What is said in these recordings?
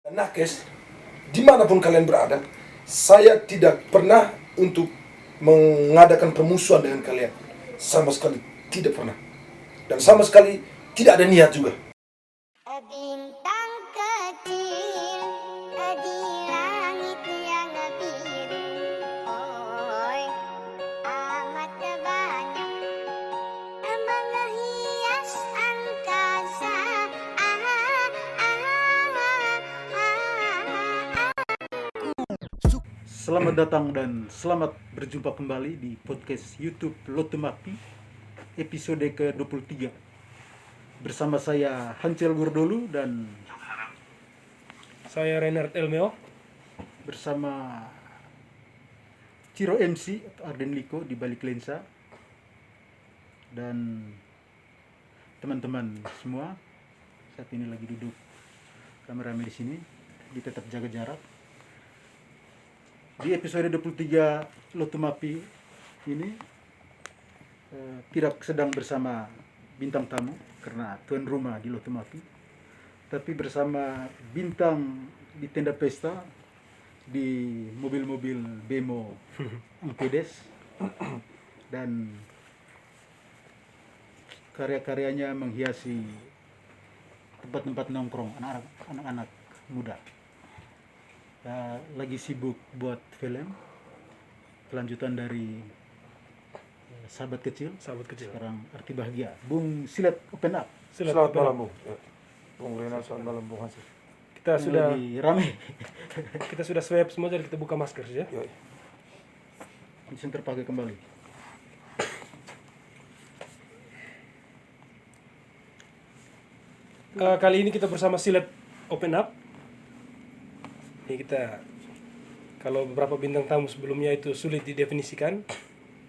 Nakes, dimanapun kalian berada, saya tidak pernah untuk mengadakan permusuhan dengan kalian. Sama sekali tidak pernah. Dan sama sekali tidak ada niat juga. Bintang kecil di langit yang biru, oi amat banyak menghias angkasa. Selamat datang dan selamat berjumpa kembali di podcast YouTube Lotumapi episode ke-23. Bersama saya Hancel Gurdolu dan Saya Renard Elmeo. bersama Ciro MC atau Arden Liko di balik lensa dan teman-teman semua saat ini lagi duduk rame-rame di sini, tetap jaga jarak. Di episode 23 Lotumapi ini tidak sedang bersama bintang tamu karena tuan rumah di Lotumapi, tapi bersama bintang di tenda pesta di mobil-mobil bemo Angpedes dan karya-karyanya menghiasi tempat-tempat nongkrong anak-anak muda. Lagi sibuk buat film kelanjutan dari Sahabat Kecil. Sekarang Arti Bahagia. Bung Silet open up. Selamat malam, Bung. Bung Renal, selamat malam, Bung Hansel. Kita sudah Lagi rame. kita sudah swab semua, jadi kita buka masker saja. Yoi. Langsung terpakai kembali. Kali ini kita bersama Silet Open Up. Ini kita, kalau beberapa bintang tamu sebelumnya itu sulit didefinisikan,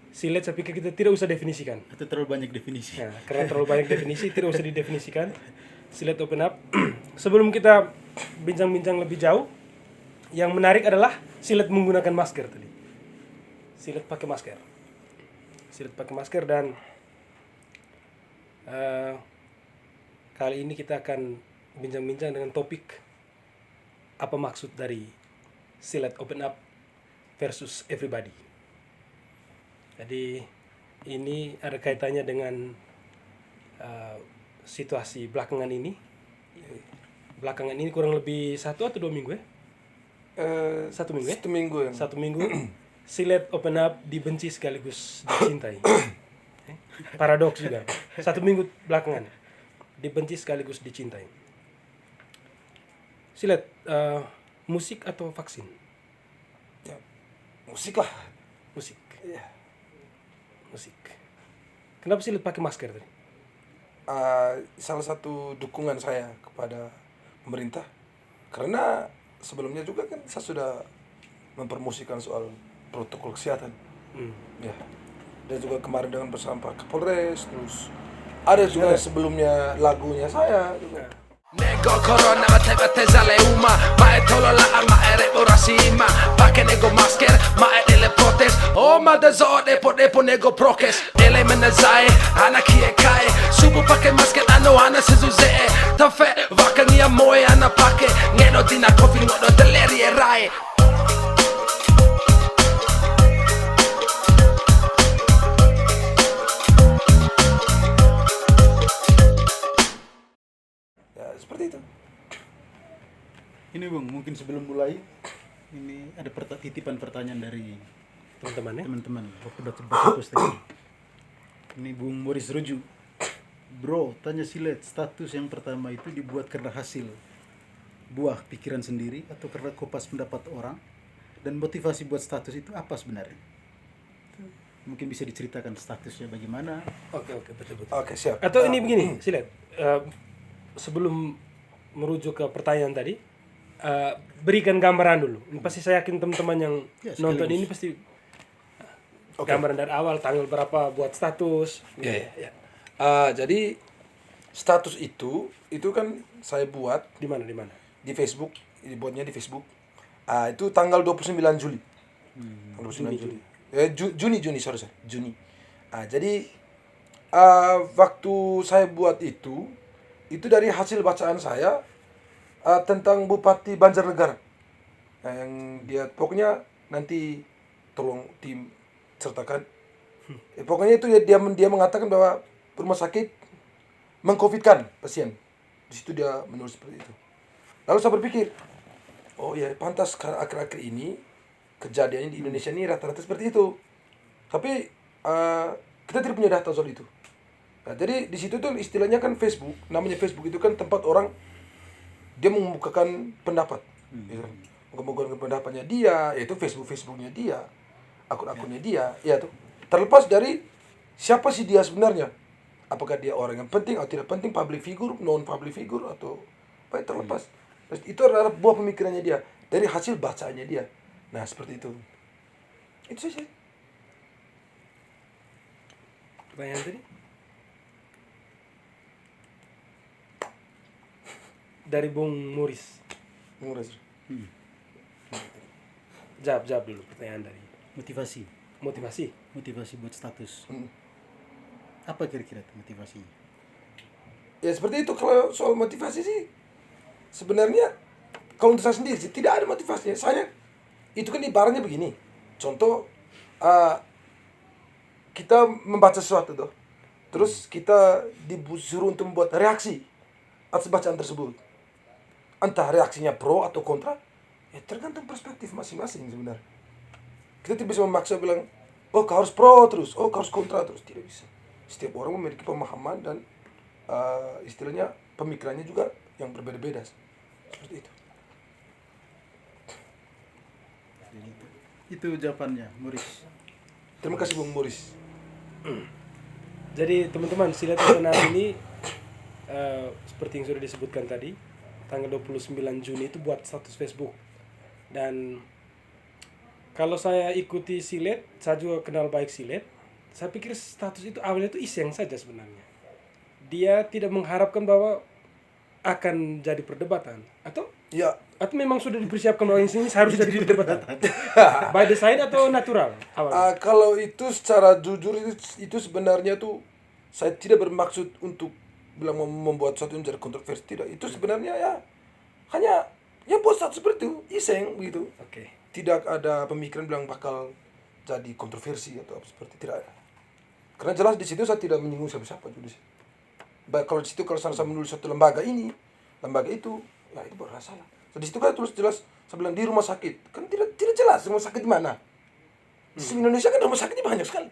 Silet saya pikir kita tidak usah definisikan. Itu terlalu banyak definisi. Nah, karena terlalu banyak definisi, tidak usah didefinisikan. Silet Open Up. Sebelum kita bincang-bincang lebih jauh, yang menarik adalah Silet menggunakan masker tadi. Silet pakai masker. Silet pakai masker dan kali ini kita akan bincang-bincang dengan topik apa maksud dari Silet Open Up versus Everybody. Jadi ini ada kaitannya dengan situasi belakangan ini. Belakangan ini kurang lebih 1 atau 2 minggu ya? 1 minggu ya? 1 minggu ya. 1 minggu Silet Open Up dibenci sekaligus dicintai. Paradoks juga. 1 minggu belakangan dibenci sekaligus dicintai. Silet, musik atau vaksin? Ya, musik lah. Musik. Iya. Musik. Kenapa Silet pakai masker tadi? Salah satu dukungan saya kepada pemerintah, karena sebelumnya juga kan saya sudah mempromosikan soal protokol kesehatan. Ya. Dan juga kemarin dengan bersama Pak Kapolres, terus ada juga sebelumnya lagunya saya juga. Nego corona mate zale uma ma e tolola ma e rebo rasima pake nego masker ma e delle protes o ma de zode po nego prokes ele menazai ana kie kai subu pake masker ano ana sezuze tafe vakania moe ana pake ngeno dina kofi ngodo deleri e rai. Seperti itu. Ini Bung, mungkin sebelum mulai ini ada titipan pertanyaan dari Teman-teman ya? teman-teman waktu baca post tadi. Ini Bung Moris Roju. Bro, tanya Silet, status yang pertama itu dibuat karena hasil buah pikiran sendiri atau karena kopas pendapat orang? Dan motivasi buat status itu apa sebenarnya? Mungkin bisa diceritakan statusnya bagaimana? Oke, betul-betul. Oke, siap. Atau ini begini, Silet. Sebelum merujuk ke pertanyaan tadi, berikan gambaran dulu. Ini pasti saya yakin teman-teman yang Ya, nonton sekaligus. ini pasti gambaran dari awal, tanggal berapa buat status. Ya. Jadi status itu kan saya buat Di mana? di Facebook, dibuatnya di Facebook. Itu tanggal 29 Juli. 29 Juli. Juni, sorry. Juni. Jadi waktu saya buat itu dari hasil bacaan saya tentang Bupati Banjarnegara. Nah, yang dia pokoknya nanti tolong tim sertakan. Pokoknya itu dia mengatakan bahwa rumah sakit mengcovidkan pasien. Di situ dia menulis seperti itu. Lalu saya berpikir, oh ya pantas karena akhir-akhir ini kejadiannya di Indonesia ini rata-rata seperti itu. Tapi kita tidak punya data soal itu. Nah, jadi di situ tuh istilahnya kan Facebook, namanya Facebook itu kan tempat orang dia mengemukakan pendapat, gitu kan. Mengemukakan pendapatnya dia, yaitu Facebooknya dia, akun-akunnya dia, ya tuh. Terlepas dari siapa sih dia sebenarnya, apakah dia orang yang penting atau tidak penting, public figure, non public figure atau apa, terlepas. Itu adalah buah pemikirannya dia dari hasil bacaannya dia. Nah seperti itu. Itu saja. Pertanyaan tadi? Dari Bung Muris. Murah. Jawab dulu pertanyaan dari Motivasi buat status. Apa kira-kira tuh motivasinya? Ya seperti itu. Kalau soal motivasi sih sebenarnya kalau untuk saya sendiri sih tidak ada motivasinya. Saya itu kan ibaratnya begini. Contoh kita membaca sesuatu tuh, terus kita disuruh untuk membuat reaksi atas bacaan tersebut. Entah reaksinya pro atau kontra, ya tergantung perspektif masing-masing sebenarnya. Kita tidak bisa memaksa bilang, oh kau harus pro terus, oh kau harus kontra terus. Tidak bisa. Setiap orang memiliki pemahaman dan istilahnya pemikirannya juga yang berbeda-beda. Seperti itu. Itu jawabannya, Muris. Terima kasih Bung Muris. Jadi teman-teman, silat open up ini seperti yang sudah disebutkan tadi, tanggal 29 Juni itu buat status Facebook. Dan kalau saya ikuti silet, saya juga kenal baik silet. Saya pikir status itu awalnya itu iseng saja sebenarnya. Dia tidak mengharapkan bahwa akan jadi perdebatan atau Ya, memang sudah dipersiapkan bahwa ini harus jadi perdebatan. By design atau natural awalnya? kalau itu secara jujur itu sebenarnya tuh saya tidak bermaksud untuk bilang mau membuat sesuatu yang jadi kontroversi, tidak. Itu sebenarnya ya hanya ya buat satu seperti itu, iseng begitu. Oke. Tidak ada pemikiran bilang bakal jadi kontroversi atau apa seperti, tidak ada. Karena jelas di situ saya tidak menyinggung siapa-siapa juga di situ. Kalau di situ kalau saya menulis satu lembaga ini, lembaga itu, ya itu baru salah. So, di situ kan tulis jelas saya bilang di rumah sakit, kan tidak jelas rumah sakit di mana. Di Indonesia kan rumah sakitnya banyak sekali.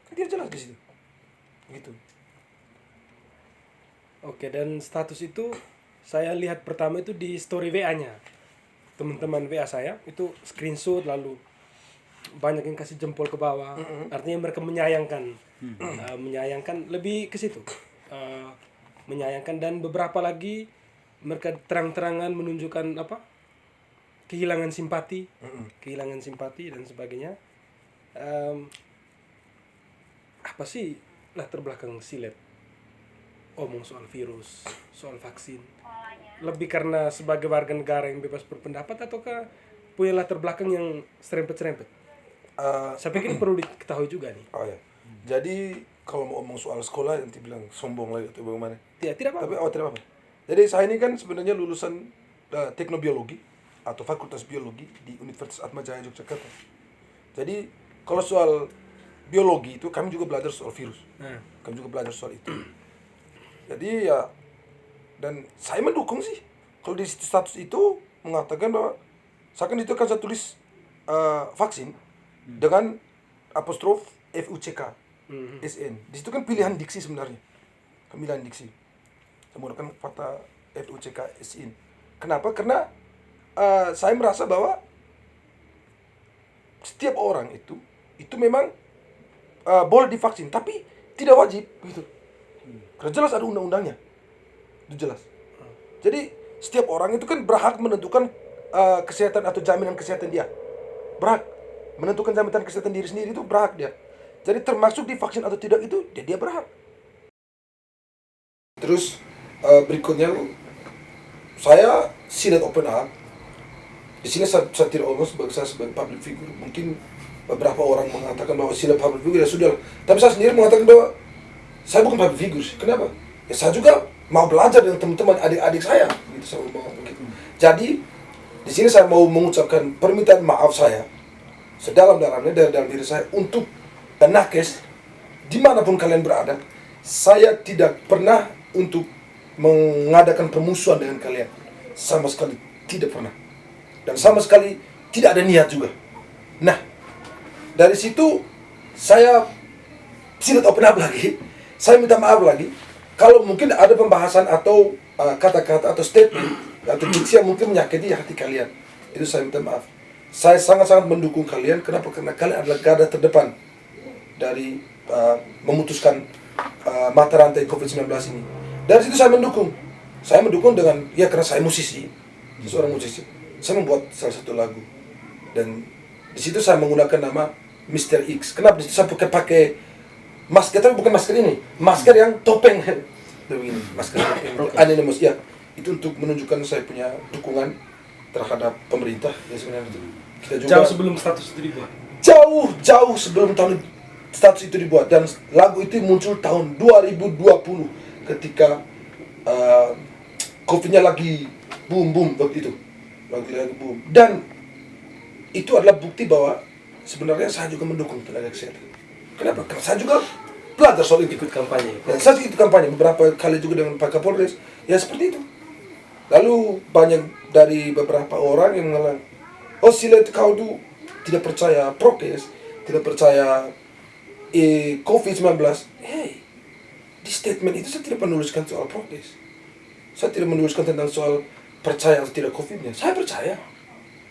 Kan tidak jelas di situ. Gitu. Oke, dan status itu saya lihat pertama itu di story WA-nya. Teman-teman WA saya itu screenshot lalu banyak yang kasih jempol ke bawah. Artinya mereka menyayangkan. Menyayangkan lebih ke situ. Menyayangkan, dan beberapa lagi mereka terang-terangan menunjukkan apa? Kehilangan simpati dan sebagainya. Apa sih latar belakang silet? Omong soal virus, soal vaksin. Lebih karena sebagai warga negara yang bebas berpendapat ataukah punya latar belakang yang serempet-serempet? Saya pikir ini perlu diketahui juga nih. Oh ya. Jadi kalau mau ngomong soal sekolah nanti bilang sombong lagi atau bagaimana? Tidak apa-apa. Tapi tidak apa. Jadi saya ini kan sebenarnya lulusan teknobiologi atau fakultas biologi di Universitas Atmajaya Yogyakarta. Jadi kalau soal biologi itu kami juga belajar soal virus. Kami juga belajar soal itu. Jadi ya, dan saya mendukung sih kalau di status itu mengatakan bahwa saya tulis vaksin dengan apostrof FUCK SN. Di situ kan pilihan diksi sebenarnya, pemilihan diksi. Saya menggunakan kata FUCK SN. Kenapa? Karena saya merasa bahwa setiap orang itu memang boleh divaksin, tapi tidak wajib gitu. Karena jelas ada undang-undangnya, itu jelas. Jadi setiap orang itu kan berhak menentukan kesehatan atau jaminan kesehatan dia, berhak menentukan jaminan kesehatan diri sendiri, itu berhak dia. Jadi termasuk divaksin atau tidak itu dia berhak. Terus berikutnya saya silat open up. Di sini saya tidak omong sebagai public figure. Mungkin beberapa orang mengatakan bahwa silat public figure ya sudah. Tapi saya sendiri mengatakan bahwa saya bukan public figure. Kenapa? Ya saya juga mau belajar dengan teman-teman adik-adik saya. Gitu saya mau Jadi di sini saya mau mengucapkan permintaan maaf saya sedalam-dalamnya dari dalam diri saya untuk nakes dimanapun kalian berada. Saya tidak pernah untuk mengadakan permusuhan dengan kalian, sama sekali tidak pernah, dan sama sekali tidak ada niat juga. Nah, dari situ saya silat open up lagi. Saya minta maaf lagi kalau mungkin ada pembahasan atau kata-kata atau statement atau diksi yang mungkin menyakiti hati kalian. Itu saya minta maaf. Saya sangat-sangat mendukung kalian. Kenapa? Karena kalian adalah garda terdepan dari memutuskan mata rantai COVID-19 ini. Dari situ saya mendukung. Saya mendukung dengan, ya karena saya musisi, seorang musisi. Saya membuat salah satu lagu. Dan di situ saya menggunakan nama Mr. X. Kenapa? Di situ saya pakai masker, tapi bukan masker ini. Masker yang topeng. Begini, masker topeng. Anonymous, ya. Itu untuk menunjukkan saya punya dukungan terhadap pemerintah. Ya sebenarnya itu. Kita juga Jauh sebelum status itu dibuat. jauh sebelum tahun status itu dibuat, dan lagu itu muncul tahun 2020 ketika COVID-nya lagi boom waktu itu, lagi boom, dan itu adalah bukti bahwa sebenarnya saya juga mendukung tenaga kesehatan. Kenapa? Karena saya juga belajar soal itu, Ikut kampanye. dan saya ikut kampanye beberapa kali juga dengan Pak Kapolres, ya seperti itu. Lalu banyak dari beberapa orang yang mengatakan, oh Silet, kau tuh tidak percaya prokes, tidak percaya COVID-19. Hey, di statement itu saya tidak menuliskan soal prokes. Saya tidak menuliskan tentang soal percaya atau tidak COVID-nya. Saya percaya.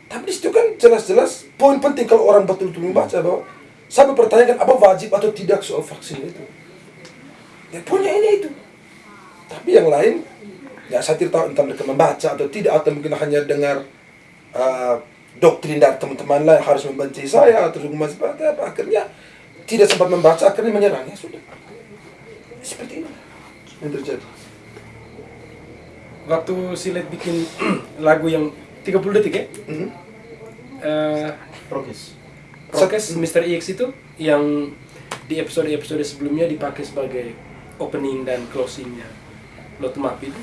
Tapi di situ kan jelas-jelas poin penting kalau orang betul-betul membaca bahwa saya mempertanyakan apa wajib atau tidak soal vaksin itu. Ya poinnya ini itu. Tapi yang lain, ya saya tidak tahu entah mereka membaca atau tidak, atau mungkin hanya dengar doktrin dari teman-teman lain harus membenci saya atau dukung seperti apa. Akhirnya tidak sempat membaca, akhirnya menyerang. Ya sudah. Seperti ini yang terjadi. Waktu Silet bikin lagu yang 30 detik ya, Prokes. Prokes Mr. X itu yang di episode-episode sebelumnya dipakai sebagai opening dan closingnya Lotu Mapi itu,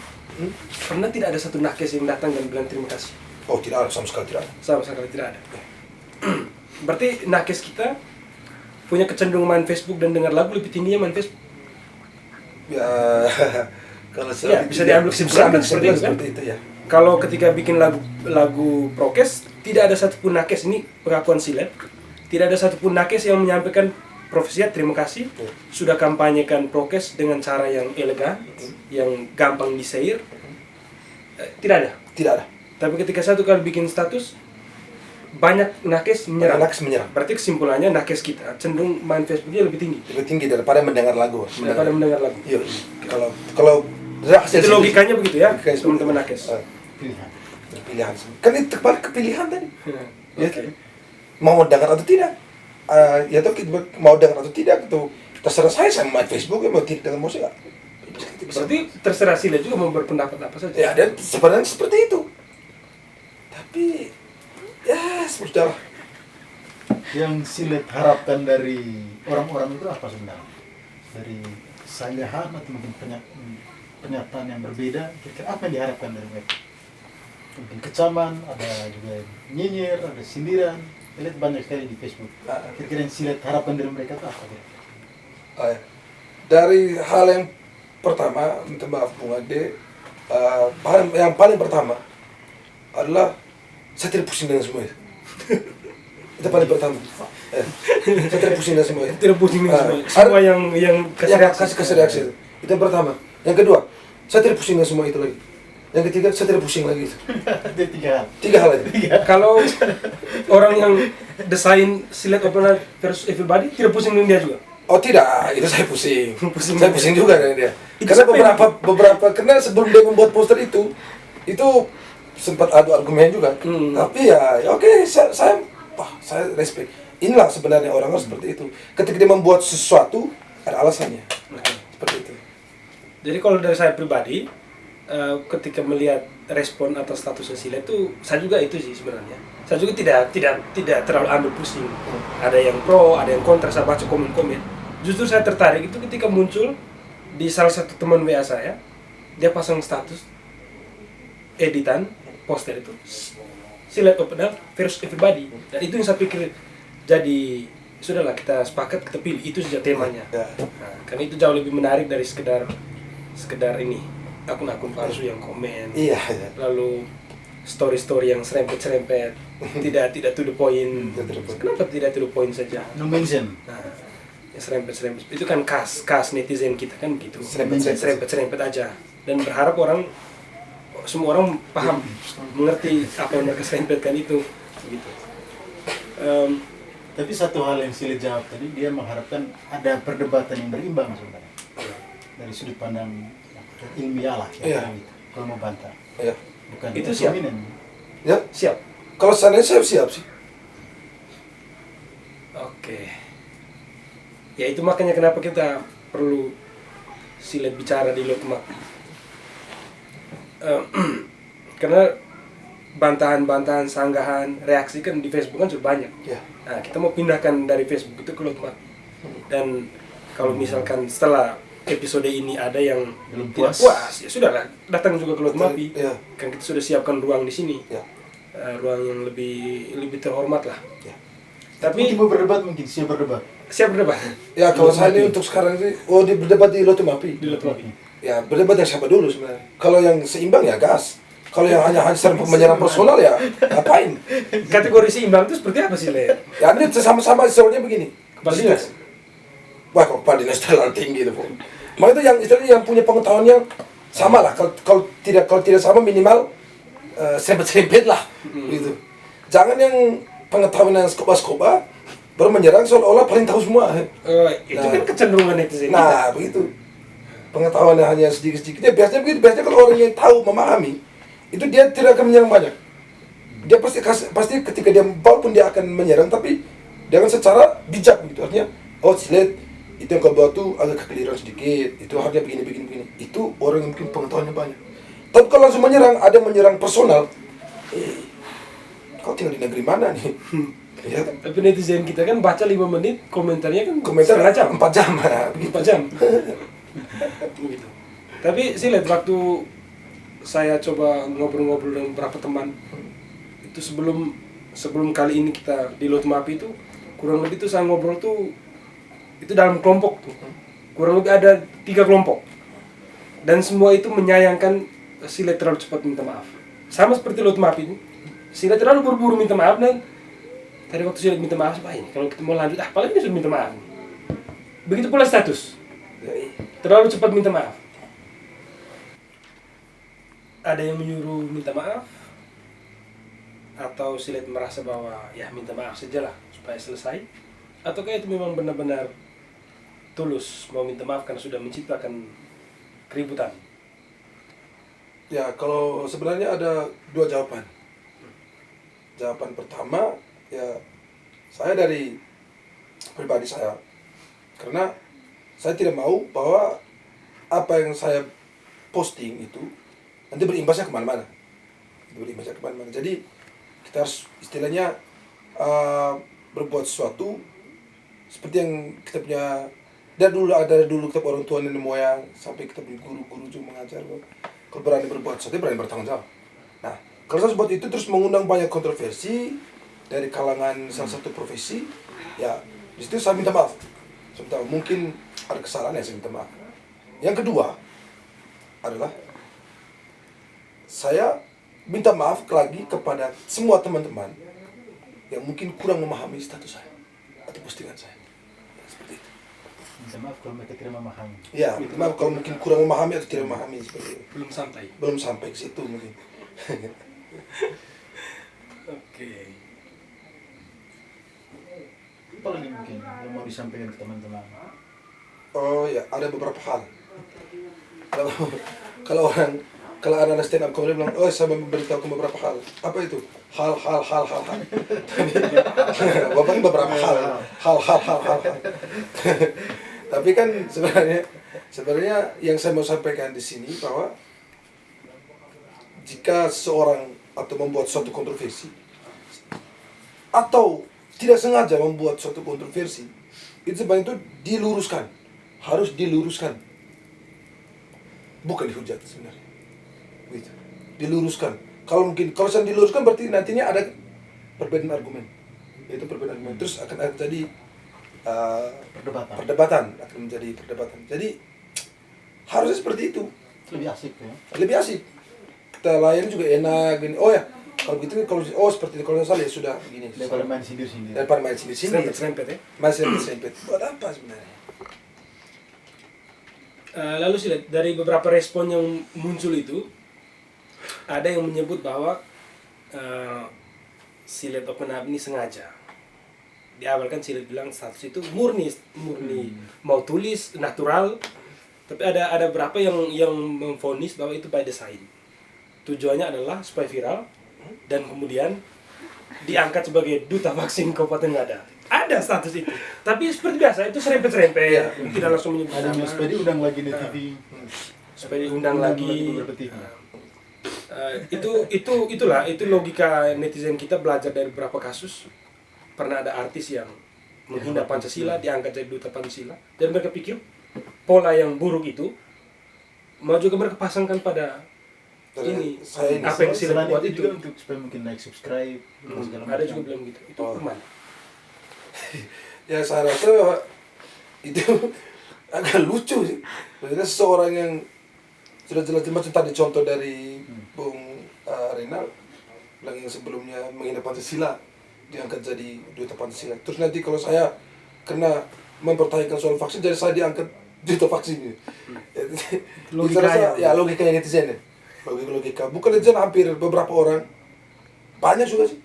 karena tidak ada satu nakes yang datang dan bilang terima kasih. Oh tidak ada, sama sekali tidak ada. Sama sekali tidak ada. Berarti nakes kita punya kecenderungan main Facebook dan dengar lagu lebih tingginya main Facebook. Ya kalau Ya, bisa diambil kesimpulan seperti itu kan? seperti itu ya. Kalau ketika bikin lagu prokes, tidak ada satupun nakes, ini pengakuan Silet, tidak ada satupun nakes yang menyampaikan Profesia terima kasih sudah kampanyekan prokes dengan cara yang elegan, yang gampang di-share. Tidak ada. Tidak ada. Tapi ketika satu kali bikin status, banyak nakes menyerang. Nakes menyerang. Berarti kesimpulannya nakes kita cenderung main Facebooknya lebih tinggi Lebih tinggi daripada mendengar lagu. daripada mendengar lagu. Iya. Kalau hasil Itu logikanya begitu ya, Logikanya seperti teman-teman itu. nakes. Pilihan. Pilihan. Kan itu kembali ke pilihan tadi. Ya, Oke. mau dengar atau tidak. Ya toh kita mau dengar atau tidak itu terserah saya main Facebook, ya mau tidak dengan musik. Berarti terserah Silet juga mau berpendapat apa saja. Ya dan sebenarnya seperti itu. Tapi ya sudahlah. Yang Silet harapkan dari orang-orang itu apa sebenarnya? Dari sanggahan atau mungkin pernyataan yang berbeda, kira-kira apa yang diharapkan dari mereka? Mungkin kecaman, ada juga nyinyir, ada sindiran. Saya lihat banyak sekali di Facebook. Kira-kira yang Silet harapkan dari mereka itu apa? Ya. Dari hal yang pertama, minta maaf Bung Ade, yang paling pertama adalah saya tidak pusing dengan semua itu. Itu paling pertama. Saya tidak pusing dengan semua itu. Tidak pusing dengan semua yang kasih reaksi itu. Itu yang pertama. Yang kedua, saya tidak pusing dengan semua itu lagi. Yang ketiga, saya tidak pusing lagi itu. Ada Tiga hal aja. Kalau orang yang desain Silet Open Up versus Everybody tidak pusing dengan dia juga. Oh tidak, itu saya pusing. Pusing Saya juga. pusing juga dengan dia. Itu Karena siapa yang beberapa karena sebelum dia membuat poster itu sempat adu argumen juga. Tapi ya oke, saya respect. Inilah sebenarnya orang seperti itu. Ketika dia membuat sesuatu ada alasannya. Seperti itu. Jadi kalau dari saya pribadi, ketika melihat respon atas statusnya Silet itu, saya juga itu sih sebenarnya. Saya juga tidak terlalu ambil pusing. Ada yang pro, ada yang kontra. Saya baca komen-komen. Justru saya tertarik itu ketika muncul di salah satu teman WA saya, dia pasang status editan poster itu silat open up versus everybody, dan itu yang saya pikir jadi sudahlah kita sepakat kita pilih itu saja temanya. Ya. Nah, karena itu jauh lebih menarik dari sekedar ini akun-akun palsu yang komen, Iya, iya. lalu story-story yang serempet-serempet, tidak to the point. Tidak to the point. Kenapa tidak to the point saja? No mention. Nah, yang serempet-serempet itu kan khas netizen kita kan begitu. Serempet-serempet aja, dan berharap semua orang paham, mengerti apa yang mereka serempetkan itu, gitu. Tapi satu hal yang Silet jawab tadi, dia mengharapkan ada perdebatan yang berimbang sebenarnya dari sudut pandang ilmiah lah, Iya. gitu. Kalau mau bantah, Iya. bukan Itu siap. dominan. Ya. Siap. Kalau seandainya saya siap sih. Oke. Ya itu makanya kenapa kita perlu Silet bicara di Lotmap. Karena bantahan-bantahan, sanggahan, reaksi kan di Facebook kan sudah banyak. Ya. Nah, kita mau pindahkan dari Facebook itu ke Lotmap. Dan kalau misalkan setelah episode ini ada yang Belum tidak puas. puas, ya sudahlah, datang juga ke Lotmapi. Ya. Kan kita sudah siapkan ruang di sini. Ya. Ruang yang lebih terhormat lah. Ya. Mungkin Tapi mau berdebat, mungkin siap berdebat. siap berdebat Ya kalau saya ini untuk sekarang ini, di berdebat di Lotmapi. di Lotmapi. Ya berdebat yang sama dulu sebenarnya. Kalau yang seimbang ya gas. Kalau yang hanya menyerang personal ya ngapain? Kategori seimbang itu seperti apa sih, Le? Ya ini sama-sama soalnya begini. Kepala dinas? Wah kok kepala dinas terlalu tinggi itu, Bung. Maka itu yang istilahnya yang punya pengetahuan yang sama lah. Kalau tidak sama minimal serempet-serempet lah, gitu. Jangan yang pengetahuan yang skoba-skoba baru menyerang seolah-olah paling tahu semua. Itu Nah. kan kecenderungan netizen kita. Nah begitu. Pengetahuan yang hanya sedikit-sedikit. Ya biasanya begitu. Biasanya kalau orang yang tahu memahami itu dia tidak akan menyerang banyak. Dia pasti ketika dia walaupun dia akan menyerang tapi dengan secara bijak gitu. Artinya Silet itu yang kau buat tuh agak kekeliruan sedikit, itu harusnya begini. Itu orang yang mungkin pengetahuannya banyak. Tapi kalau langsung menyerang, ada menyerang personal, kau tinggal di negeri mana nih? Ya kan? Tapi netizen kita kan baca 5 menit, komentarnya kan Komentar setengah jam. 4 jam, begitu. 4 jam. Begitu. Tapi sih lihat waktu saya coba ngobrol-ngobrol dengan beberapa teman, itu sebelum kali ini kita di Lotmapi itu kurang lebih tuh saya ngobrol tuh itu dalam kelompok tuh kurang lebih ada 3 kelompok, dan semua itu menyayangkan Silet terlalu cepat minta maaf, sama seperti Lotmapi ini. Silet terlalu buru-buru minta maaf, dan tadi waktu Silet minta maaf ini kalau kita mau lanjut apalagi dia sudah minta maaf. Begitu pula status terlalu cepat minta maaf. Ada yang menyuruh minta maaf, atau Silet merasa bahwa ya minta maaf saja lah supaya selesai, ataukah itu memang benar-benar tulus mau minta maaf karena sudah menciptakan keributan? Ya kalau sebenarnya ada 2 jawaban. Jawaban pertama ya saya dari pribadi saya, karena saya tidak mau bahwa apa yang saya posting itu nanti berimbasnya kemana-mana. Jadi kita harus istilahnya berbuat sesuatu seperti yang kita punya dari dulu kita orang tua nenek moyang sampai kita punya guru-guru juga mengajar. Kalau berani berbuat sesuatu berani bertanggung jawab. Nah kalau saya buat itu terus mengundang banyak kontroversi dari kalangan salah satu profesi, ya di situ saya minta maaf. Saya minta maaf. Mungkin ada kesalahan yang saya minta maaf. Yang kedua adalah saya minta maaf lagi kepada semua teman-teman yang mungkin kurang memahami status saya atau postingan saya. Ya, seperti itu. Minta maaf kalau mereka tidak memahami. Ya, minta maaf kalau mungkin kurang memahami atau tidak memahami seperti itu. Belum sampai ke situ mungkin. Oke. Apa lagi mungkin yang mau disampaikan ke teman-teman? Oh ya, ada beberapa hal. Kalau anak stand up comedy bilang, saya memberitahu beberapa hal. Apa itu? Hal. Bapak ini beberapa hal. Tapi kan sebenarnya yang saya mau sampaikan di sini bahwa jika seorang atau membuat suatu kontroversi atau tidak sengaja membuat suatu kontroversi, itu sebenarnya itu diluruskan, harus diluruskan, bukan dihujat sebenarnya. Gitu. Diluruskan. kalau saya diluruskan berarti nantinya ada perbedaan argumen. Itu perbedaan argumen. Terus akan jadi perdebatan akan menjadi perdebatan. Jadi harusnya seperti itu. Lebih asik ya. Lebih asik. Kita layan juga enak gini. Oh ya, kalau gitu seperti itu kalau salah ya sudah begini. Daripada main sindir-sindir. Daripada main sini-sini. Serempet ya. Masih serempet. Buat apa sebenarnya? Lalu sih dari beberapa respon yang muncul itu ada yang menyebut bahwa Silet Open Up ini sengaja. Di awal kan Silet bilang status itu murni mau tulis natural, tapi ada berapa yang memvonis bahwa itu by design. Tujuannya adalah supaya viral dan kemudian diangkat sebagai duta vaksin Kabupaten Ngada. Ada status itu. Tapi seperti biasa itu serempet-serempet. Tidak langsung menyebut Ada nama. supaya diundang lagi di TV. Supaya diundang lagi. beberapa TV. Itu logika netizen kita belajar dari beberapa kasus. Pernah ada artis yang menghina Pancasila diangkat jadi duta Pancasila dan mereka pikir pola yang buruk itu mau juga mereka pasangkan pada ini apa yang Silet Selain buat itu itu. juga untuk supaya mungkin naik subscribe segala Ada macam. juga bilang gitu. Itu aman. Ya saya rasa itu agak lucu sih. Maksudnya seseorang yang sudah jelas macam tadi contoh dari Bung Renal bilang yang sebelumnya menghina Pancasila diangkat jadi duta Pancasila. Terus nanti kalau saya kena mempertanyakan soal vaksin jadi saya diangkat duta vaksin. Logika Logika ya. logika yang netizen ya. Logika. Bukan netizen hampir beberapa orang. Banyak juga sih.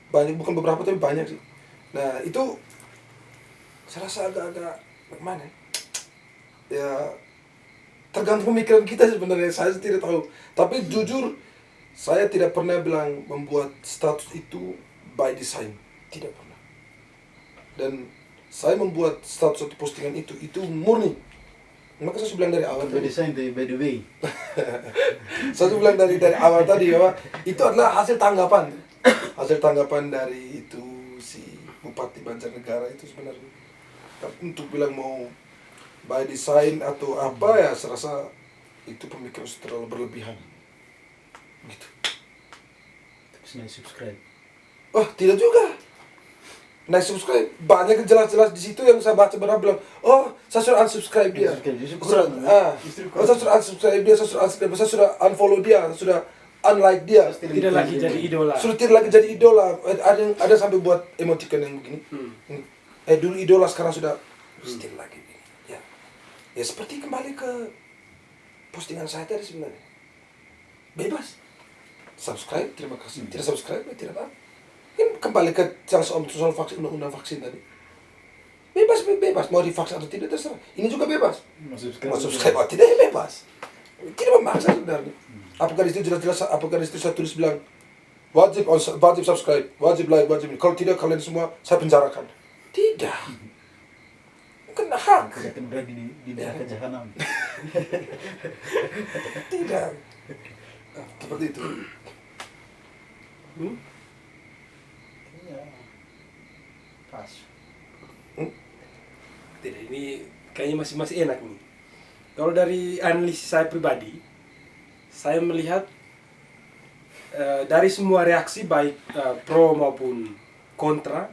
Banyak bukan beberapa tapi banyak sih. Nah, itu saya rasa agak gimana ya, tergantung pemikiran kita sebenarnya, saya tidak tahu. Tapi jujur, saya tidak pernah bilang membuat status itu by design. Tidak pernah. Dan saya membuat status atau postingan itu murni. Maka saya bilang dari awal By tadi. design by the way. Saya bilang dari awal tadi bahwa itu adalah hasil tanggapan. Hasil tanggapan dari itu si Bupati Banjarnegara itu sebenarnya. Tapi untuk bilang mau by design atau apa ya, saya rasa itu pemikiran terlalu berlebihan. Gitu. Terus naik subscribe. Oh, tidak juga. Naik subscribe banyak yang jelas-jelas di situ yang saya baca benar bilang, oh saya sudah unsubscribe dia. Justru Sudah, kurang, Justru kurang. saya sudah unsubscribe dia, saya sudah unfollow dia, saya sudah unlike dia. Tidak lagi jadi idola. Sudah tidak lagi jadi idola. Ada sampai buat emoticon yang begini. Dulu idola sekarang sudah still lagi begini. Ya seperti kembali ke postingan saya tadi sebenarnya. Bebas. Subscribe, terima kasih. Tidak subscribe, tidak apa. Ini kembali ke soal vaksin, undang-undang vaksin tadi. Bebas. Mau divaksin atau tidak terserah. Ini juga bebas. Mau subscribe atau tidak, ya bebas. Tidak memaksa sebenarnya. Apakah di situ jelas-jelas, apakah di situ saya tulis bilang wajib subscribe, wajib like, wajib ini. Kalau tidak kalian semua saya penjarakan. Tidak. Kena hak. Tidak akan berada di neraka jahanam. Tidak. Seperti itu. Iya. Pas. Tidak, ini kayaknya masih enak nih. Kalau dari analisis saya pribadi, saya melihat dari semua reaksi baik pro maupun kontra,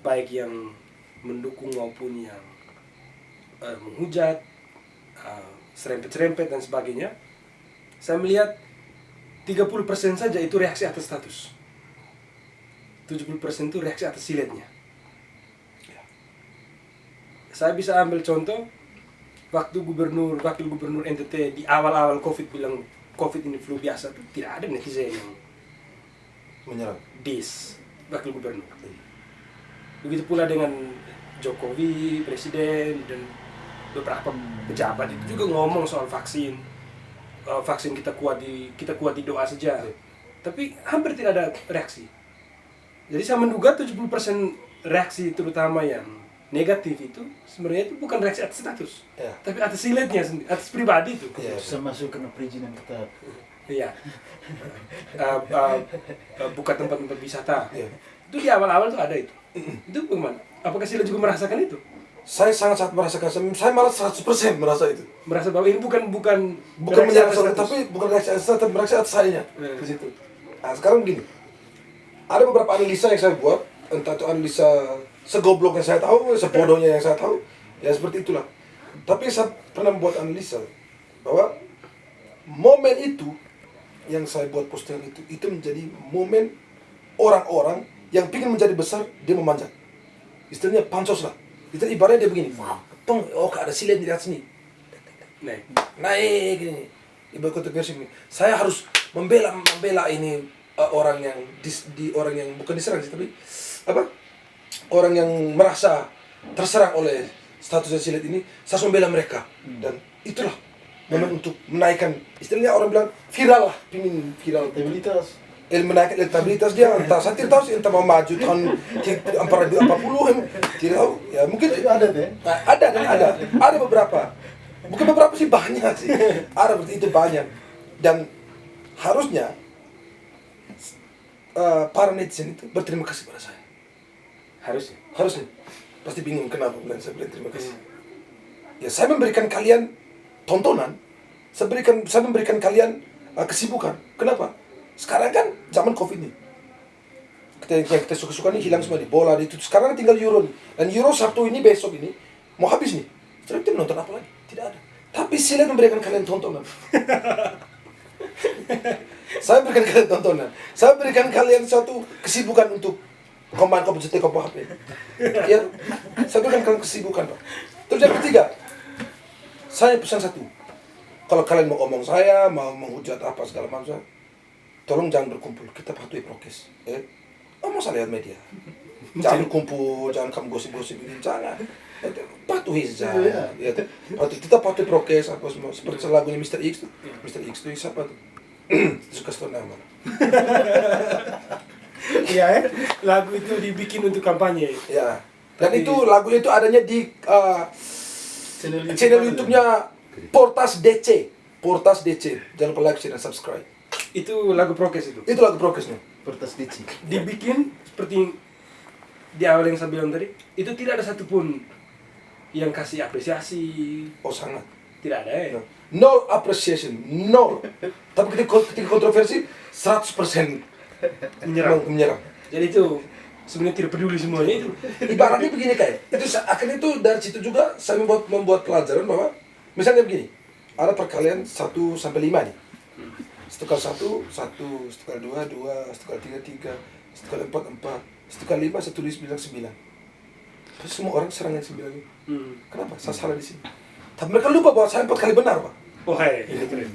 baik yang mendukung maupun yang menghujat, serempet-serempet dan sebagainya, saya melihat 30% saja itu reaksi atas status. 70% itu reaksi atas siletnya. Saya bisa ambil contoh waktu wakil gubernur NTT di awal-awal COVID bilang COVID ini flu biasa, tuh tidak ada netizen yang Menyerang. dis wakil gubernur. Begitu pula dengan Jokowi, presiden dan beberapa pejabat itu juga ngomong soal vaksin. Vaksin kita kuat di doa saja. Tapi hampir tidak ada reaksi. Jadi saya menduga 70% reaksi terutama yang negatif itu sebenarnya itu bukan reaksi atas status, Ya. tapi atas siletnya sendiri, atas pribadi itu. Ya. Susah masuk kena perizinan ketat. Iya. Buka tempat-tempat wisata. Ya. Itu di awal-awal tuh ada itu. Itu bagaimana? Apakah Silet juga merasakan itu? Saya sangat merasakan. Saya malah 100% merasa itu. Merasa bahwa ini bukan Bukan reaksi menyerang atas saya, status. tapi bukan reaksi atas saya, tapi reaksi atas saya Hmm. di situ. Nah, sekarang begini. Ada beberapa analisa yang saya buat, entah itu analisa segoblok yang saya tahu, sebodohnya yang saya tahu, ya seperti itulah. Tapi saya pernah membuat analisa bahwa momen itu yang saya buat postingan itu menjadi momen orang-orang yang ingin menjadi besar, dia memanjat. Istilahnya pansos lah. Itu ibaratnya dia begini, tong, oh ada silen di atas sini, naik gini. Ibarat kontroversi ini, saya harus membela ini orang yang orang yang bukan diserang sih, tapi apa? Orang yang merasa terserang oleh status silet ini, saya harus membela mereka. Dan itulah momen untuk menaikkan, istilahnya orang bilang viral lah, pingin viral. Elektabilitas. Menaikkan elektabilitas dia, entah saya tidak tahu sih, entah mau maju tahun 2040, tidak tahu. Ya mungkin Ada deh. ada beberapa. Bukan beberapa sih, banyak sih. Ada berarti itu banyak. Dan harusnya para netizen itu berterima kasih pada saya. Harusnya. Pasti bingung kenapa bilang saya bilang terima kasih. Ya saya memberikan kalian tontonan, saya memberikan kalian kesibukan. Kenapa? Sekarang kan zaman Covid nih. Yang kita suka-suka nih hilang semua di bola di itu. Sekarang tinggal Euro nih. Dan Euro Sabtu ini besok ini mau habis nih. Setelah itu nonton apa lagi? Tidak ada. Tapi silat memberikan kalian tontonan. Saya berikan kalian tontonan. Saya berikan kalian suatu kesibukan untuk komando kompetisi Kopo HP. Ya, saya berikan kalian kesibukan, Pak. Terus yang ketiga, saya pesan satu. Kalau kalian mau omong saya, mau menghujat apa segala macam, tolong jangan berkumpul. Kita patuhi prokes. Omong saya lihat media. Jangan kumpul, jangan kamu gosip-gosip ini, jangan. Patuhi saja. Ya, kita patuhi prokes apa semua. Seperti lagunya Mr. X tuh. Mr. X tuh siapa tuh? Suka setor nama. Iya lagu itu dibikin untuk kampanye. Ya. Dan itu lagunya itu adanya di channel YouTube-nya Portas DC. Portas DC. Jangan lupa like, share, dan subscribe. Itu lagu prokes itu. Itu lagu prokesnya. Portas DC. Dibikin seperti di awal yang saya bilang tadi, itu tidak ada satupun yang kasih apresiasi. Oh sangat. Tidak ada ya. Nol appreciation, nol. Tapi ketika kontroversi 100% menyerang. Jadi itu sebenarnya tidak peduli semuanya itu. Ibaratnya begini kayak. Itu akhirnya itu dari situ juga saya membuat pelajaran bahwa misalnya begini, ada perkalian 1 sampai 5 nih. Setukar 1, 1, setukar 2, 2, setukar 3, 3, setukar 4, 4, setukar 5, 1 tulis bilang 9. Terus semua orang serang yang 9 ini. Kenapa? Saya salah di sini. Tapi mereka lupa bahwa saya 4 kali benar, Pak. Oh hai, ini keren.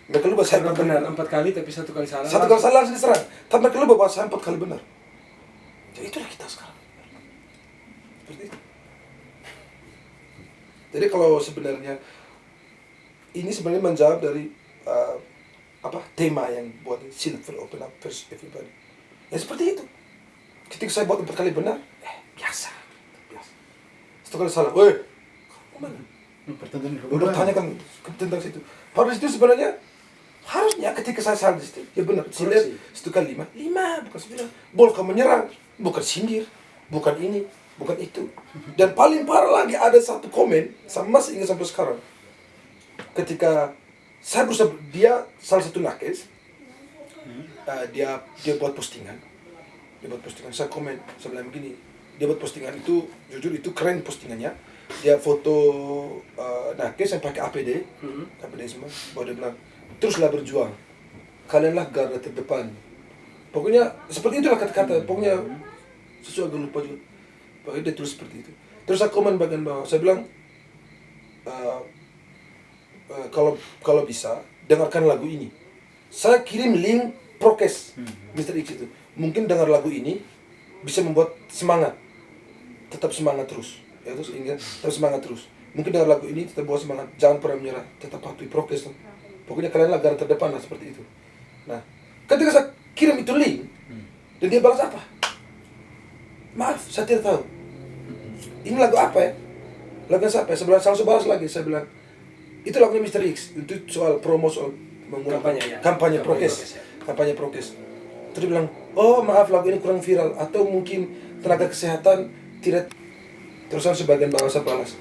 Mereka lupa saya Saya 4 kali benar 4 kali tapi 1 kali salah. 1 kali salah langsung diserang. Tapi mereka lupa bahwa saya 4 kali benar. Jadi itulah kita sekarang. Seperti itu. Jadi kalau sebenarnya ini sebenarnya menjawab dari tema yang buat Silver Open Up First Everybody. Ya seperti itu. Ketika saya buat 4 kali benar, biasa. 1 kali salah, kemana? Udah tanyakan tentang situ. Pada situ sebenarnya harusnya ketika saya salah di situ, ya benar. Silat 1 kali 5, 5 bukan 9. Boleh kamu menyerang, bukan sindir, bukan ini, bukan itu. Dan paling parah lagi ada satu komen, saya masih ingat sampai sekarang. Ketika saya berusaha, dia salah satu nakes, dia buat postingan. Saya komen, saya bilang begini, dia buat postingan itu, jujur itu keren postingannya. Dia foto nakes yang pakai APD semua. Bahwa dia bilang, teruslah berjuang, kalianlah garda terdepan. Pokoknya seperti itulah kata-kata. Pokoknya sesuatu agak lupa juga. Pokoknya dia tulis seperti itu. Terus saya komen bagian bawah, saya bilang, kalau bisa dengarkan lagu ini. Saya kirim link prokes Mr. X itu. Mungkin dengar lagu ini bisa membuat semangat, tetap semangat terus. Ya terus ingat, tetap semangat terus. Mungkin dengar lagu ini tetap buat semangat, jangan pernah menyerah, tetap patuhi prokes. Pokoknya kalianlah garda terdepan lah, seperti itu. Nah, ketika saya kirim itu link, dan dia balas apa? Maaf, saya tidak tahu. Ini lagu apa ya? Lagu siapa ya? Saya langsung balas lagi, saya bilang, itu lagunya Mr. X, itu soal promo, soal kampanye prokes. Kampanye prokes. Terus dia bilang, oh maaf lagu ini kurang viral, atau mungkin tenaga kesehatan tidak. Terus sebagian bawah saya balas,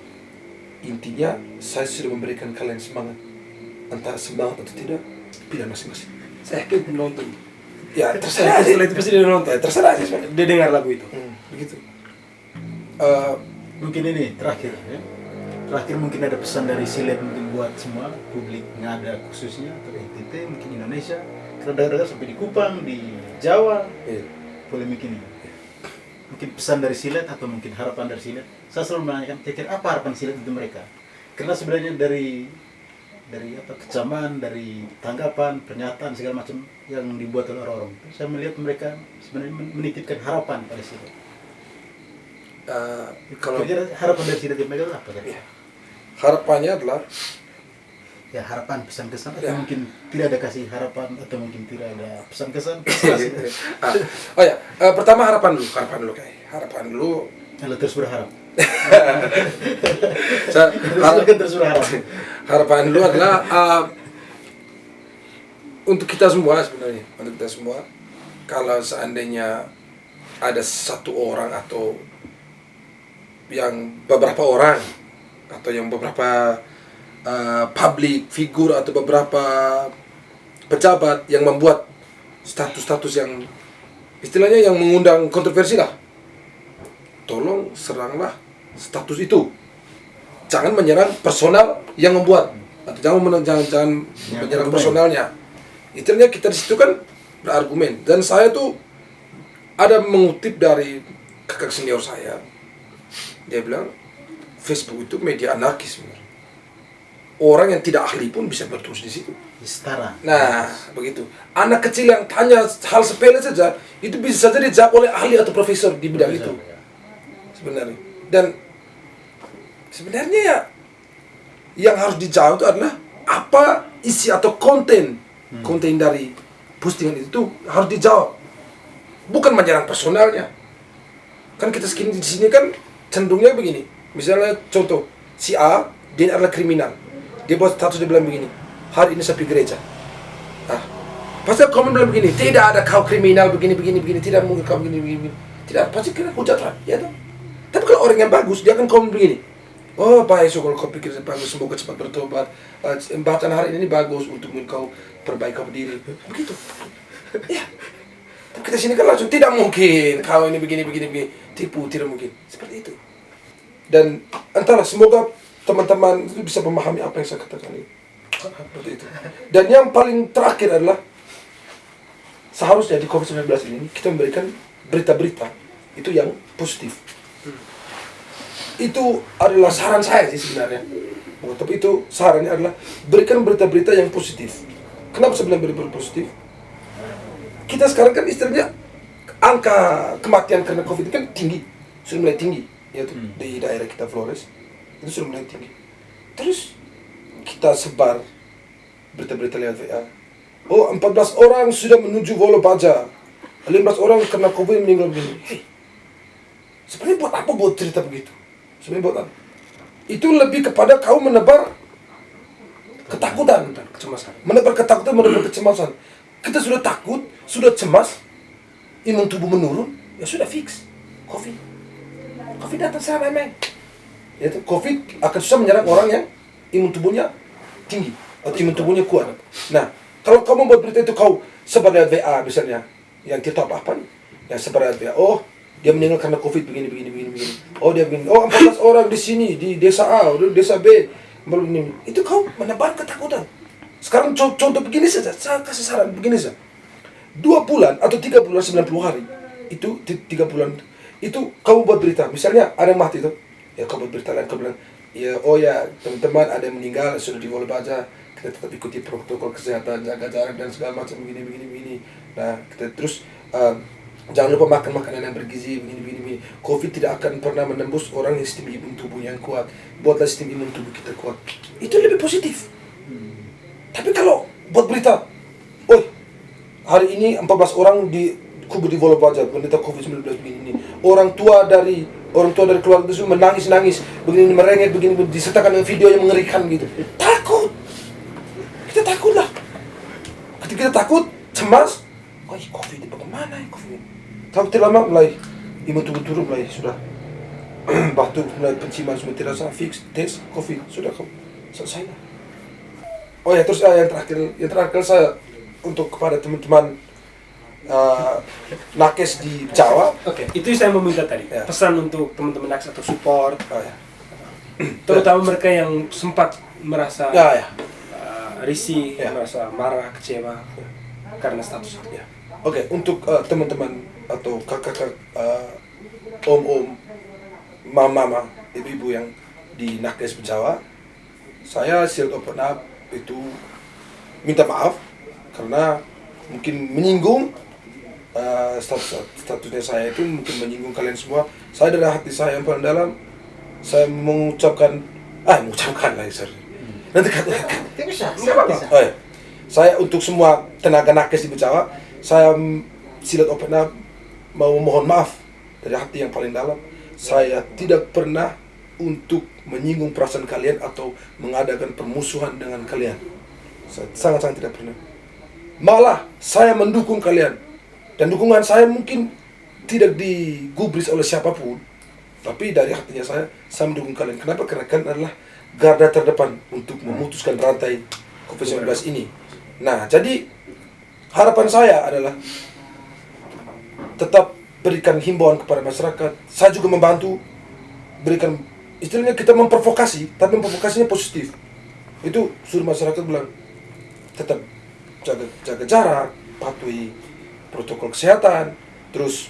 intinya saya sudah memberikan kalian semangat. Entah semangat atau tidak, pilihan masing-masing. Saya nonton. ya terserah sih. Setelah itu pasti dia nonton. Ya, terserah sih sebenarnya. Dia dengar lagu itu. Begitu. Mungkin ini terakhir ya. Terakhir mungkin ada pesan dari Silet mungkin buat semua publik Ngada khususnya atau NTT mungkin Indonesia. Karena dengar sampai di Kupang, di Jawa Iya. polemik ini. Mungkin pesan dari Silet atau mungkin harapan dari Silet. Saya selalu menanyakan kira-kira apa harapan Silet untuk mereka. Karena sebenarnya dari apa kecaman, dari tanggapan, pernyataan segala macam yang dibuat oleh orang-orang, saya melihat mereka sebenarnya menitipkan harapan pada Silet. Kalau Kira-kira harapan dari Silet mereka itu apa? ya, harapannya adalah Ya harapan pesan-kesan atau Ya. mungkin tidak ada kasih harapan atau mungkin tidak ada pesan-kesan. oh ya, pertama harapan dulu kayak harapan dulu. Kalau terus berharap. Saya, Silakan terus berharap. harapan dulu adalah untuk kita semua sebenarnya, untuk kita semua, kalau seandainya ada satu orang atau yang beberapa orang atau yang beberapa public figure atau beberapa pejabat yang membuat status-status yang istilahnya yang mengundang kontroversi lah, tolong seranglah status itu. Jangan menyerang personal yang membuat atau jangan menyerang personalnya. Istilahnya kita di situ kan berargumen, dan saya tuh ada mengutip dari kakak senior saya. Dia bilang Facebook itu media anarkis sebenarnya. Orang yang tidak ahli pun bisa bertulis di situ. Setara. Nah, begitu. Anak kecil yang tanya hal sepele saja, itu bisa saja dijawab oleh ahli atau profesor di bidang itu. Sebenarnya. Dan sebenarnya ya, yang harus dijawab itu adalah apa isi atau konten dari postingan itu harus dijawab. Bukan menyerang personalnya. Kan kita di sini kan cenderungnya begini. Misalnya contoh, si A, dia adalah kriminal. Dia buat status, dia bilang begini, hari ini saya pergi gereja. Pasti komen bilang begini, tidak ada kau kriminal begini, tidak mungkin kau begini. Tidak, pasti kira hujat lah, ya toh. Tapi kalau orang yang bagus, dia akan komen begini, oh baik, so kalau kau pikir bagus, semoga cepat bertobat. Bacaan hari ini bagus untuk kau perbaiki kau diri. Begitu. Ya. Tapi kita sini kan langsung, tidak mungkin kau ini begini. Tipu, tidak mungkin. Seperti itu. Dan entahlah, semoga teman-teman itu bisa memahami apa yang saya katakan ini. Seperti itu. Dan yang paling terakhir adalah seharusnya di COVID-19 ini kita memberikan berita-berita itu yang positif. Itu adalah saran saya sih sebenarnya. Tapi itu sarannya adalah berikan berita-berita yang positif. Kenapa saya bilang berita positif? Kita sekarang kan istilahnya angka kematian karena COVID kan tinggi, sudah mulai tinggi, yaitu di daerah kita Flores. Itu sudah mulai tinggi. Terus kita sebar berita-berita lewat WA. Oh, 14 orang sudah menuju Wolo Baja. 15 orang karena COVID meninggal begini. Hei, sebenarnya buat apa buat cerita begitu? Sebenarnya buat apa? Itu lebih kepada kau menebar ketakutan, kecemasan. Menebar ketakutan, menebar kecemasan. Kita sudah takut, sudah cemas, imun tubuh menurun, ya sudah fix. COVID datang secara main-main. Yaitu COVID akan susah menyerang orang yang imun tubuhnya tinggi atau imun tubuhnya kuat. Nah, kalau kamu buat berita itu kau sebar lewat WA misalnya, yang tidak tahu apa-apa nih, yang sebar lewat WA, oh dia meninggal karena COVID begini. Oh dia begini, oh 14 orang di sini di desa A, di desa B, begini. Itu kau menebar ketakutan. Sekarang contoh begini saja, saya kasih saran begini saja. 2 bulan atau 3 bulan 90 hari itu 3 bulan itu kamu buat berita, misalnya ada yang mati itu. Ya kau buat berita lain, kau bilang, ya oh ya teman-teman ada yang meninggal sudah di Wolo Baja, kita tetap ikuti protokol kesehatan, jaga jarak dan segala macam begini. Nah kita terus jangan lupa makan makanan yang bergizi begini. COVID tidak akan pernah menembus orang yang sistem imun tubuh yang kuat. Buatlah sistem imun tubuh kita kuat. Itu lebih positif. Tapi kalau buat berita, oh hari ini 14 orang kubur di Wolo Baja menderita COVID-19 begini. Orang tua dari keluarga itu menangis begini, merengek begini, disertakan dengan video yang mengerikan gitu. Takut. Kita takut lah. Ketika kita takut, cemas, oh COVID bagaimana ya COVID? Tapi tidak lama mulai imun tubuh turun, mulai sudah batuk, mulai penciuman semua tidak salah, fix tes COVID sudah selesai lah. Oh ya terus yang terakhir saya untuk kepada teman-teman nakes di Jawa. Oke, itu saya mau minta tadi. Ya. Pesan untuk teman-teman nakes atau support, Oh, ya. terutama mereka yang sempat merasa Ya. risih, Ya. merasa marah, kecewa karena status. Ya. Oke, untuk teman-teman atau kakak-kakak, om-om, mama-mama, ibu-ibu yang di nakes Jawa, saya Shield Open Up itu minta maaf karena mungkin menyinggung statusnya saya itu mungkin menyinggung kalian semua. Saya dari hati saya yang paling dalam, saya mengucapkan lah, sorry. Nanti kata. Bisa. Oh, ya. Saya untuk semua tenaga nakes di Jawa, saya Shield Open Up mau mohon maaf dari hati yang paling dalam. Saya tidak pernah untuk menyinggung perasaan kalian atau mengadakan permusuhan dengan kalian. Saya sangat-sangat tidak pernah. Malah saya mendukung kalian. Dan dukungan saya mungkin tidak digubris oleh siapapun. Tapi dari hatinya saya mendukung kalian. Kenapa? Karena kalian adalah garda terdepan untuk memutuskan rantai COVID-19 ini. Nah, jadi harapan saya adalah tetap berikan himbauan kepada masyarakat. Saya juga membantu berikan, istilahnya kita memprovokasi, tapi memprovokasinya positif. Itu suruh masyarakat bilang tetap jaga jarak, patuhi protokol kesehatan, terus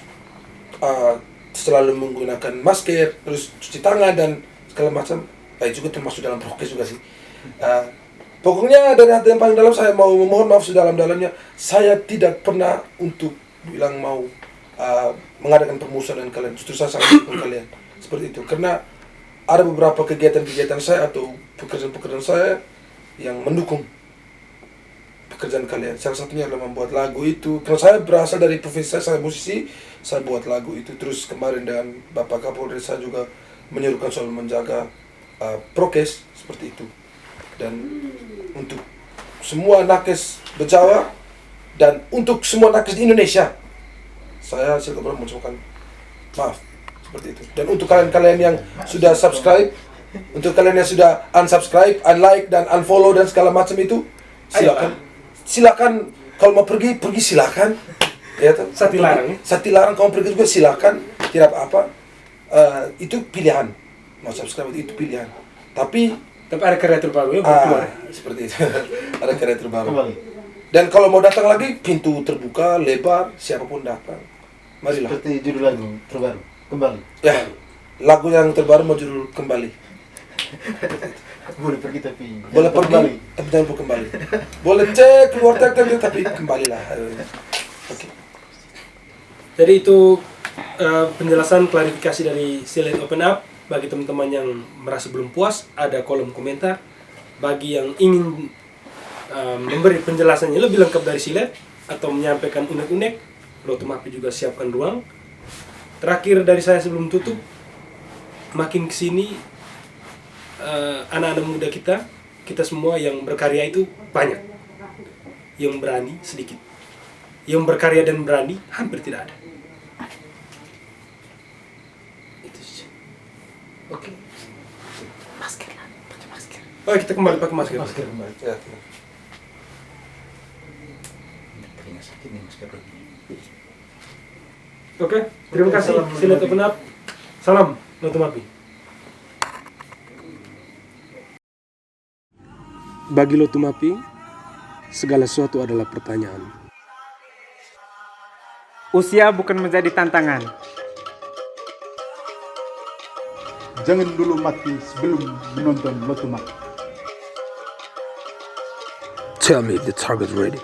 selalu menggunakan masker, terus cuci tangan dan segala macam. Juga termasuk dalam prokes juga sih. Pokoknya dari hati yang paling dalam saya mau memohon maaf sedalam-dalamnya. Saya tidak pernah untuk bilang mau mengadakan permusuhan dengan kalian. Justru saya sangat mendukung kalian seperti itu. Karena ada beberapa kegiatan-kegiatan saya atau pekerjaan-pekerjaan saya yang mendukung pekerjaan kalian. Salah satunya adalah membuat lagu itu. Karena saya berasal dari profesi saya musisi, saya buat lagu itu. Terus kemarin dengan Bapak Kapolri saya juga menyuruhkan soal menjaga prokes seperti itu. Dan untuk semua nakes Jawa dan untuk semua nakes di Indonesia, saya silahkan mengucapkan maaf seperti itu. Dan untuk kalian-kalian yang sudah subscribe, untuk kalian yang sudah unsubscribe, unlike dan unfollow dan segala macam itu, silakan kalau mau pergi silakan. Ya toh? Saya dilarang kamu pergi juga silakan, tidak apa-apa. Itu pilihan. Mau subscribe itu pilihan. Tapi ada karya terbaru ya keluar. Seperti itu. Ada karya terbaru. Kembali. Dan kalau mau datang lagi, pintu terbuka, lebar, siapapun datang. Marilah. Seperti judul lagu terbaru. Kembali. Ya, lagu yang terbaru mau judul Kembali. Boleh pergi tapi Boleh pergi, kembali. tapi jangan lupa kembali. Boleh cek, keluar cek, tapi kembalilah. Oke. Jadi itu penjelasan klarifikasi dari Shield Open Up. Bagi teman-teman yang merasa belum puas, ada kolom komentar. Bagi yang ingin memberi penjelasannya lebih lengkap dari Shield atau menyampaikan unek-unek, Lotu Mapi juga siapkan ruang. Terakhir dari saya sebelum tutup, makin kesini anak-anak muda kita semua yang berkarya itu banyak, yang berani sedikit, yang berkarya dan berani hampir tidak ada. Itu saja. Oke. Masker lah, pakai masker. Oh, kita kembali pakai masker. Masker kembali. Ya. Telinga sakit nih masker lagi. Oke, terima kasih. Shield Open Up. Salam Lotu Mapi. Bagi Lotu Mapi, segala sesuatu adalah pertanyaan. Usia bukan menjadi tantangan. Jangan dulu mati sebelum menonton Lotu Mapi. Tell me if the target's ready.